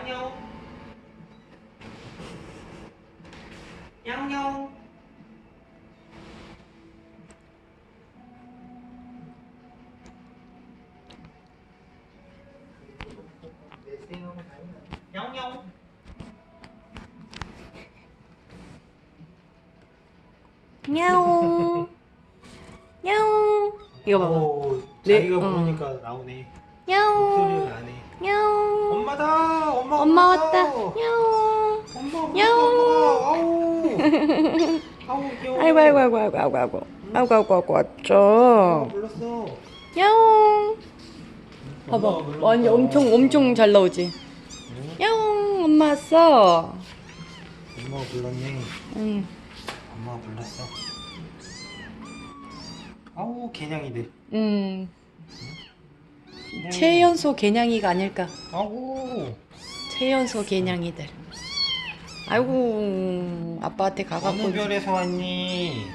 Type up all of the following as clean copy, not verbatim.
냥냥 냥냥. 냥냥. 야옹 야옹. 이거 봐봐. 오, 네, 자기가 부르니까 나오네. 야옹 목소리가 나네. 야옹. 엄마다. 엄마 왔다. 야옹 엄마 야옹. 아우. 아우 귀여워. 아이고 아이고 아이고 아이고 아이고 아이고 아이고 아이고 아이고 엄마 왔죠. 불렀어. 야옹. 봐봐. 엄마가 불렀다. 완전 엄청 잘 나오지. 응? 야옹. 엄마 왔어. 엄마가 불렀네. 응. 엄마가 불렀어. 아우 개냥이들. 최연소 개냥이가 아닐까. 아우. 최연소 개냥이들. 아이고 아빠한테 가갖고. 어느 별에서 왔니?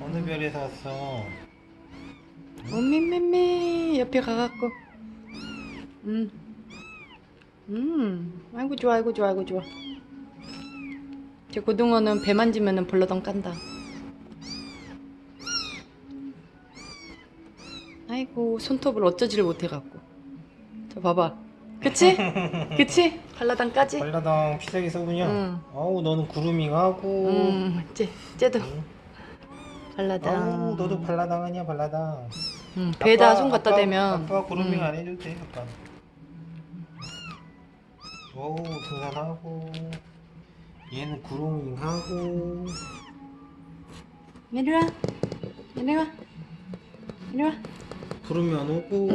어느 별에서 왔어? 어메메메 옆에 가갖고. 아이고 좋아 아이고 좋아 아이고 좋아. 제 고등어는 배 만지면은 벌러덩 깐다. 아이고 손톱을 어쩌지를 못해갖고. 저 봐봐. 그치? 그치? 발라당 까지? 발라당 피자기 서군요. 응. 아우 너는 구름이하고. 쟤도 응. 발라당. 아우 너도 발라당 아니야 발라당. 배에다 손 갖다 대면. 아빠 구름이 안 해도 돼 아빠. 어우 등산하고. 얘는 구름이하고. 이리 와. 이리 와. 이리 와. 부르면 안 오고.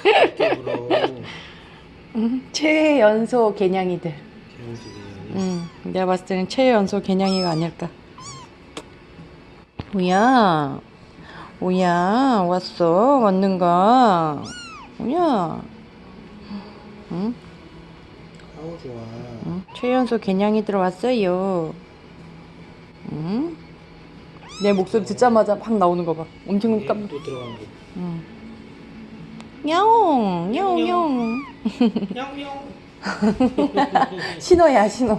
이렇게 불어. 최연소 개냥이들. 개운지게. 내가 봤을 때는 최연소 개냥이가 아닐까. 오야, 오야, 왔어, 왔는가? 오야, 응? 아우 좋아. 응? 최연소 개냥이들 왔어요. 응? 내 목소리 듣자마자 막 나오는 거 봐. 엄청 깜. 또 들어간 거. 응. 야옹, 야옹, 야옹. 냥냥. 신호야, 신호.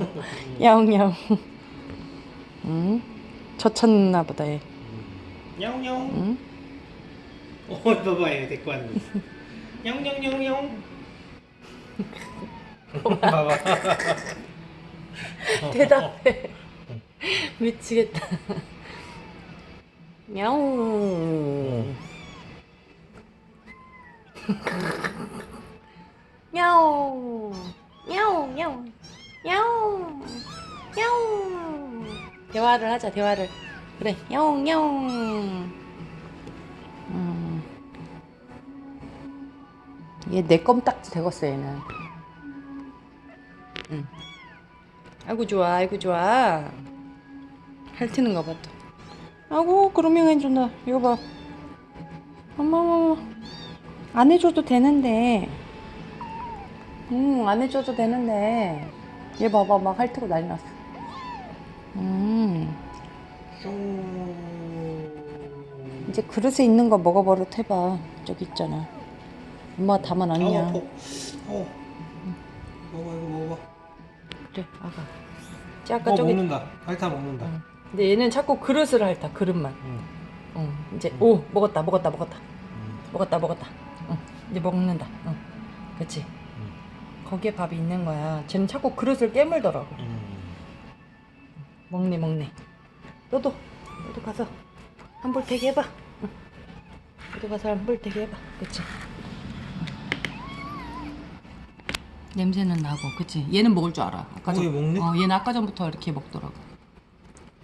야옹, 야옹. 응? 젖혔나 보다, 얘. 냥냥. 응? 봐봐 얘 데리고 왔네. 냥냥냥냥. 봐봐. 대답해. 미치겠다. 야옹. 야옹. 야옹, 야옹. 야옹. 야옹. 대화를 하자, 대화를. 그래, 야옹, 야옹. 얘 내 껌딱지 되겠어, 얘는. 응. 아이고, 좋아, 아이고, 좋아. 핥히는 거 봐, 또. 아이고, 그루밍 해준다. 이거 봐. 어머, 안 해줘도 되는데. 안 해줘도 되는데. 얘 봐봐, 막 핥히고 난리 났어. 이제 그릇에 있는 거 먹어버릇 해봐. 저기 있잖아. 엄마가 담아놨냐. 먹어봐 이거 먹어봐. 그래, 아가. 쟤 아까 저기. 먹는다. 핥아 먹는다. 근데 얘는 자꾸 그릇을 핥아, 그릇만. 이제, 먹었다. 먹었다. 이제 먹는다. 그치? 거기에 밥이 있는 거야. 쟤는 자꾸 그릇을 깨물더라고. 먹네. 너도 가서 한볼 대기 해봐. 너도 가서 한볼 대기 해봐. 그치? 냄새는 나고, 그치? 얘는 먹을 줄 알아. 아까 얘 먹네? 얘는 아까 전부터 이렇게 먹더라고.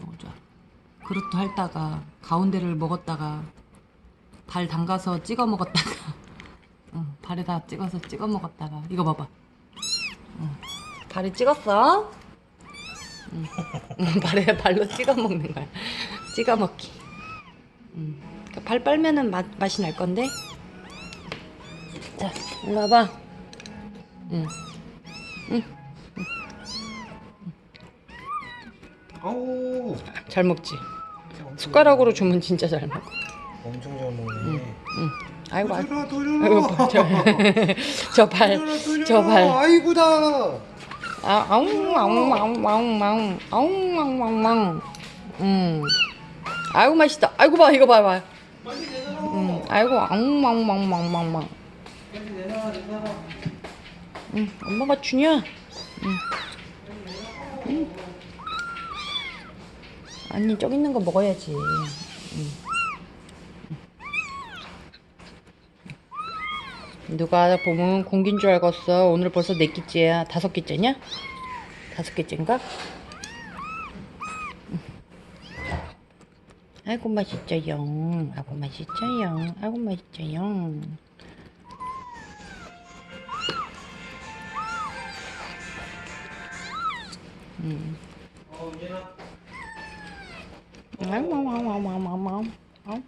먹을 줄 알아. 그릇도 핥다가 가운데를 먹었다가 발 담가서 찍어 먹었다가 발에다 찍어서 찍어 먹었다가 이거 봐봐. 발에 찍었어? 발로 찍어 먹는 거야. 찍어 먹기. 그러니까 발 빨면은 맛이 날 건데. 자, 일로 와봐. 아우 잘 먹지. 숟가락으로 주면 진짜 잘 먹어. 엄청 잘 먹네. 아이고, 아이고. 도전아. 저 발, 저 발. 아이고다. 아웅, 아웅, 아웅, 아웅, 아웅, 아웅, 아웅, 아웅, 아웅. 아이고, 맛있다. 아이고, 봐, 이거 봐봐. 빨리 내놔. 아이고, 아웅, 아웅, 아웅, 아웅, 아웅. 빨리 내놔. 엄마가 주냐? 아니, 저기 있는 거 먹어야지. 누가 보면 공기인 줄 알겠어. 오늘 벌써 4끼째야. 5끼째냐? 5끼째인가? 아이고 맛있죠요. 아이고 맛있죠요. 아이고 맛있죠요. 은진아. 아우.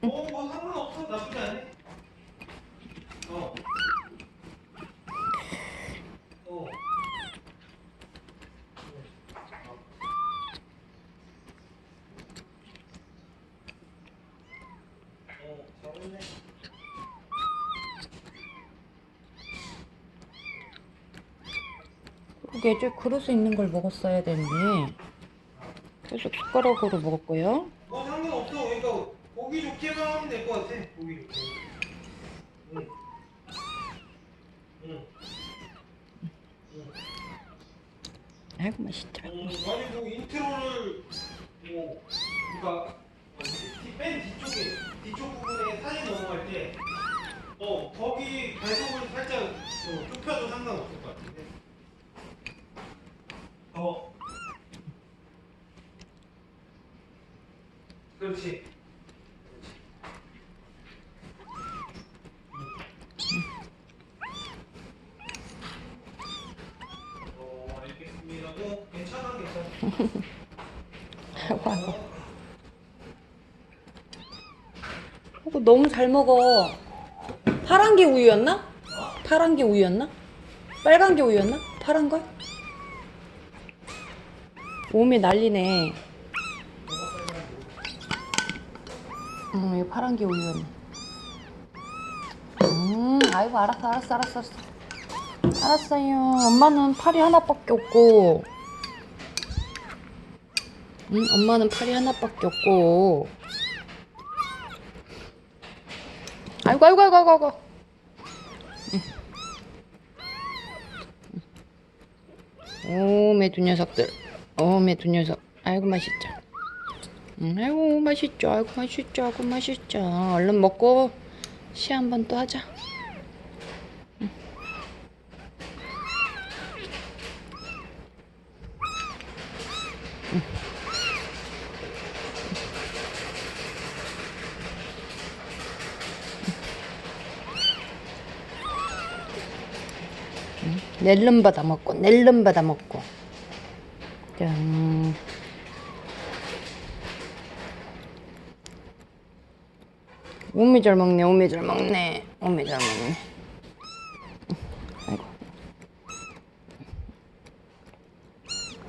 뭐 상관없어. 나쁘지 않네. 어. 잘했네. 그러게 저 그릇에 있는 걸 먹었어야 되는데 계속 숟가락으로 먹었고요. 뭐 상관없어. 그러니까 보기 좋게만 하면 될 것 같아. 보기 좋게. 응. 응. 아이고 맛있다. 아니 뭐 인트로를 뭐 그러니까 맨 뒤쪽 부분에 사진 넘어갈 때 거기 배속을 살짝 좁혀도 상관없을 것 같은데. 그렇지. 알겠습니다. 괜찮아. 아이고. 아이고 너무 잘 먹어. 파란 게 우유였나? 파란 게 우유였나? 빨간 게 우유였나? 파란 거? 몸이 난리네. 이거 파란 게 우유였네. 아이고 알았어. 알았어요. 엄마는 팔이 하나밖에 없고. 엄마는 팔이 하나밖에 없고. 아이고. 오메 두 녀석들. 오메 두 녀석. 아이고 맛있죠. 아이고 맛있죠. 얼른 먹고 시 한 번 또 하자. 낼름 받아 먹고. 짠. 오메 잘 먹네.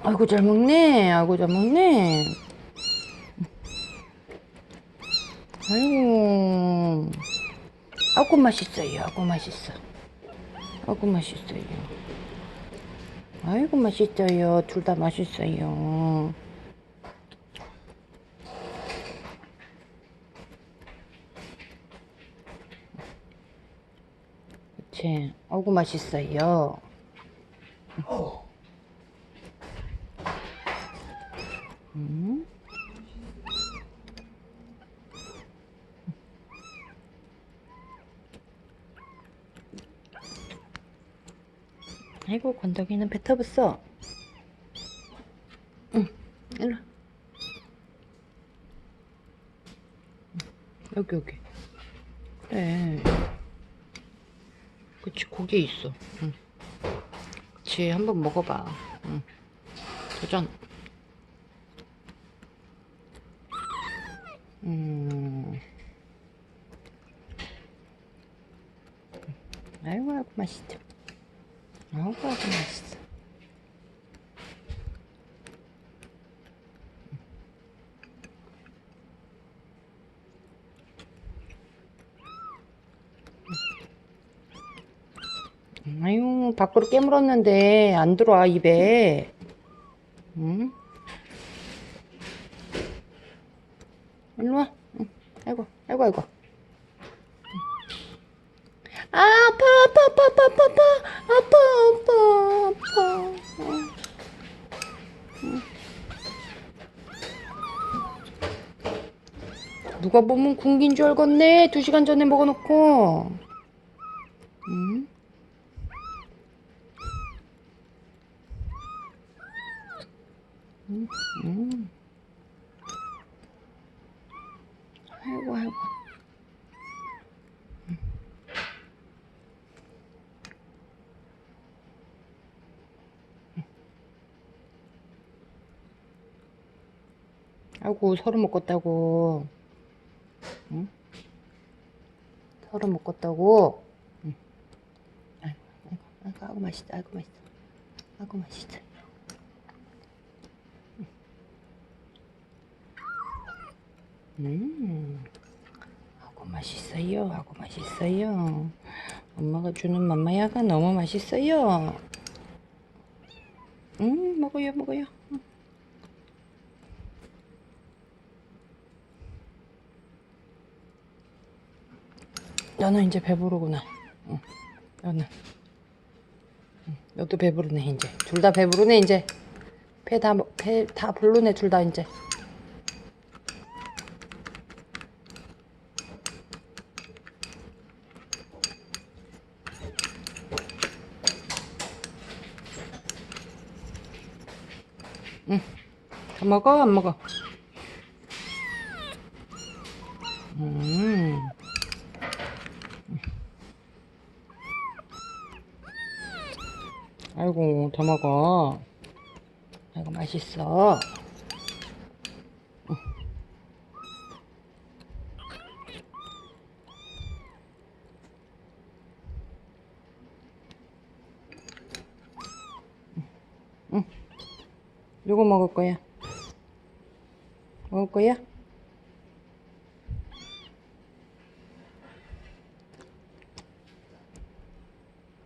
아이고 잘 먹네. 아이고 맛있어요. 아이고 맛있어요. 둘 다 맛있어요. 그치? 아이고 맛있어요. 아이고 건더기는 뱉어봤어. 일로. 여기. 그래. 그치 고기 있어. 그치 한번 먹어봐. 도전. 아이고 맛있죠. 아이고 맛있어. 아유, 밖으로 깨물었는데 안 들어와, 입에. 응? 일로 와. 응. 아이고, 아이고, 아이고. 아, 아파, 아파, 아파, 아파, 아파, 아파, 아파, 아파, 아파. 누가 보면 굶긴 줄 알겠네. 2시간 전에 먹어놓고. 응? 응? 응? 아이고, 아이고. 아이고, 서로 먹었다고. 응? 서로 먹었다고. 응. 아이고, 아이고, 아이고, 아이고, 맛있다. 아이고, 맛있다. 아이고, 맛있다. 아이고, 맛있어요. 아이고, 맛있어요. 엄마가 주는 맘마야가 너무 맛있어요. 먹어요, 먹어요. 너는 이제 배부르구나. 응. 너는. 너도 배부르네, 이제. 둘 다 배부르네, 이제. 배 다 부르네, 둘 다, 이제. 응. 다 먹어, 안 먹어? 아이고, 더 먹어. 아이고, 맛있어. 응. 누구 먹을 거야? 먹을 거야?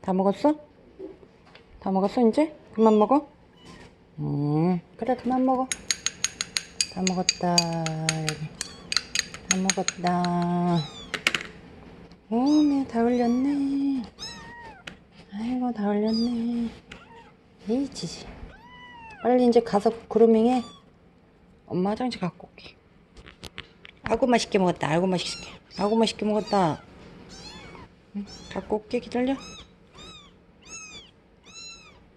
다 먹었어? 다 먹었어, 이제? 그만 먹어? 그래, 그만 먹어. 다 먹었다, 여기. 다 먹었다. 오메, 다 흘렸네. 아이고, 다 흘렸네. 에이, 지지. 빨리 이제 가서 그루밍해. 엄마 화장실 갖고 올게. 아이고, 맛있게 먹었다. 아이고, 맛있게. 아이고, 맛있게 먹었다. 응, 갖고 올게. 기다려.